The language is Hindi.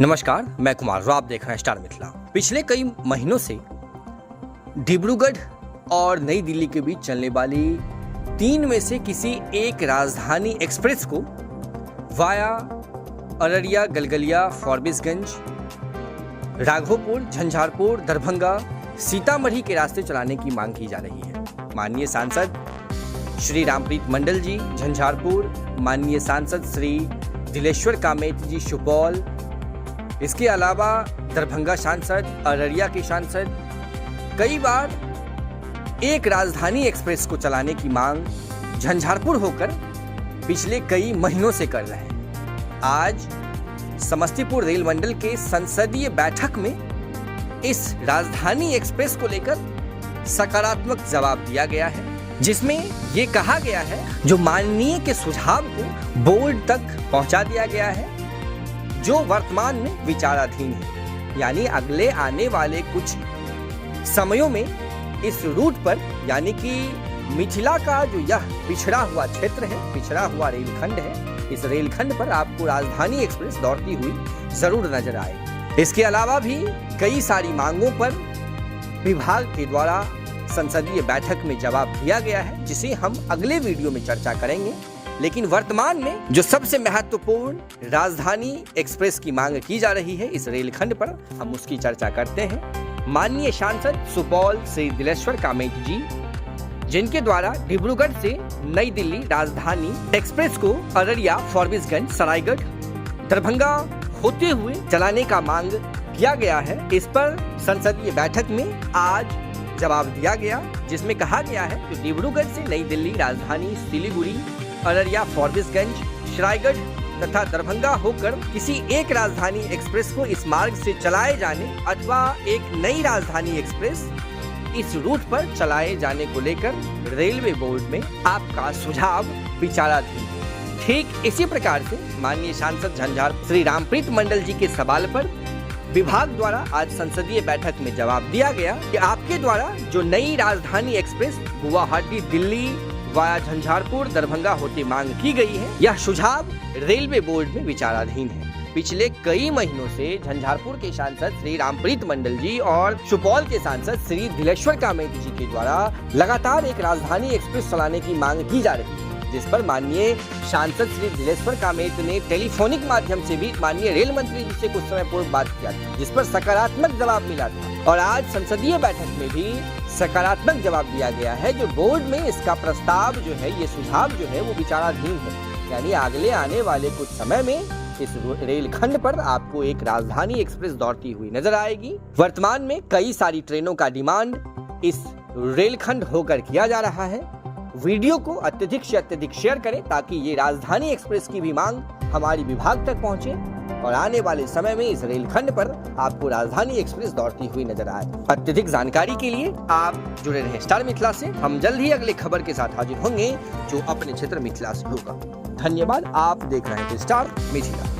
नमस्कार, मैं कुमार आप देख रहे हैं स्टार मिथिला। पिछले कई महीनों से डिब्रूगढ़ और नई दिल्ली के बीच चलने वाली 3 में से किसी एक राजधानी एक्सप्रेस को वाया अररिया, गलगलिया, फॉरबिसगंज, राघोपुर, झंझारपुर, दरभंगा, सीतामढ़ी के रास्ते चलाने की मांग की जा रही है। माननीय सांसद श्री रामप्रीत मंडल जी झंझारपुर, माननीय सांसद श्री दिलेश्वर कामेत जी सुपौल, इसके अलावा दरभंगा सांसद, अररिया के सांसद कई बार एक राजधानी एक्सप्रेस को चलाने की मांग झंझारपुर होकर पिछले कई महीनों से कर रहे हैं। आज समस्तीपुर रेल मंडल के संसदीय बैठक में इस राजधानी एक्सप्रेस को लेकर सकारात्मक जवाब दिया गया है, जिसमें ये कहा गया है जो माननीय के सुझाव को बोर्ड तक पहुंचा दिया गया है, जो वर्तमान में विचाराधीन है। यानी अगले आने वाले कुछ समयों में इस रूट पर, यानी कि मिथिला का जो यह पिछड़ा हुआ क्षेत्र है, पिछड़ा हुआ रेलखंड है, इस रेलखंड पर आपको राजधानी एक्सप्रेस दौड़ती हुई जरूर नजर आए। इसके अलावा भी कई सारी मांगों पर विभाग के द्वारा संसदीय बैठक में जवाब दिया गया है, जिसे हम अगले वीडियो में चर्चा करेंगे। लेकिन वर्तमान में जो सबसे महत्वपूर्ण राजधानी एक्सप्रेस की मांग की जा रही है इस रेलखंड पर, हम उसकी चर्चा करते हैं। माननीय सांसद सुपौल श्री दिलेश्वर कामेत जी, जिनके द्वारा डिब्रूगढ़ से नई दिल्ली राजधानी एक्सप्रेस को अररिया, फॉरबिसगंज, सरायगढ़, दरभंगा होते हुए चलाने का मांग किया गया है, इस पर संसदीय बैठक में आज जवाब दिया गया, जिसमें कहा गया है कि डिब्रूगढ़ से नई दिल्ली राजधानी सिलीगुड़ी, अररिया, फॉरबिसगंज, सरायगढ़ तथा दरभंगा होकर किसी एक राजधानी एक्सप्रेस को इस मार्ग से चलाए जाने अथवा एक नई राजधानी एक्सप्रेस इस रूट पर चलाए जाने को लेकर रेलवे बोर्ड में आपका सुझाव विचाराधीन है। ठीक इसी प्रकार से माननीय सांसद झंझारपुर श्री रामप्रीत मंडल जी के सवाल पर विभाग द्वारा आज संसदीय बैठक में जवाब दिया गया कि आपके द्वारा जो नई राजधानी एक्सप्रेस गुवाहाटी दिल्ली वाया झंझारपुर दरभंगा होती मांग की गई है, यह सुझाव रेलवे बोर्ड में विचाराधीन है। पिछले कई महीनों से झंझारपुर के सांसद श्री रामप्रीत मंडल जी और सुपौल के सांसद श्री दिलेश्वर कामेत जी के द्वारा लगातार एक राजधानी एक्सप्रेस चलाने की मांग की जा रही है, जिस पर माननीय सांसद श्री दिलेश्वर कामेत ने टेलीफोनिक माध्यम से भी माननीय रेल मंत्री जी से कुछ समय पूर्व बात किया था, जिस पर सकारात्मक जवाब मिला था। और आज संसदीय बैठक में भी सकारात्मक जवाब दिया गया है, जो बोर्ड में इसका प्रस्ताव जो है, ये सुझाव जो है वो विचाराधीन है। यानी अगले आने वाले कुछ समय में इस रेलखंड पर आपको एक राजधानी एक्सप्रेस दौड़ती हुई नजर आएगी। वर्तमान में कई सारी ट्रेनों का डिमांड इस रेलखंड होकर किया जा रहा है। वीडियो को अत्यधिक से अत्यधिक शेयर करें ताकि ये राजधानी एक्सप्रेस की भी मांग हमारी विभाग तक पहुंचे और आने वाले समय में इस रेलखंड पर आपको राजधानी एक्सप्रेस दौड़ती हुई नजर आए। अत्यधिक जानकारी के लिए आप जुड़े रहें स्टार मिथिला से। हम जल्द ही अगले खबर के साथ हाजिर होंगे जो अपने क्षेत्र मिथिला से होगा। धन्यवाद। आप देख रहे हैं स्टार मिथिला।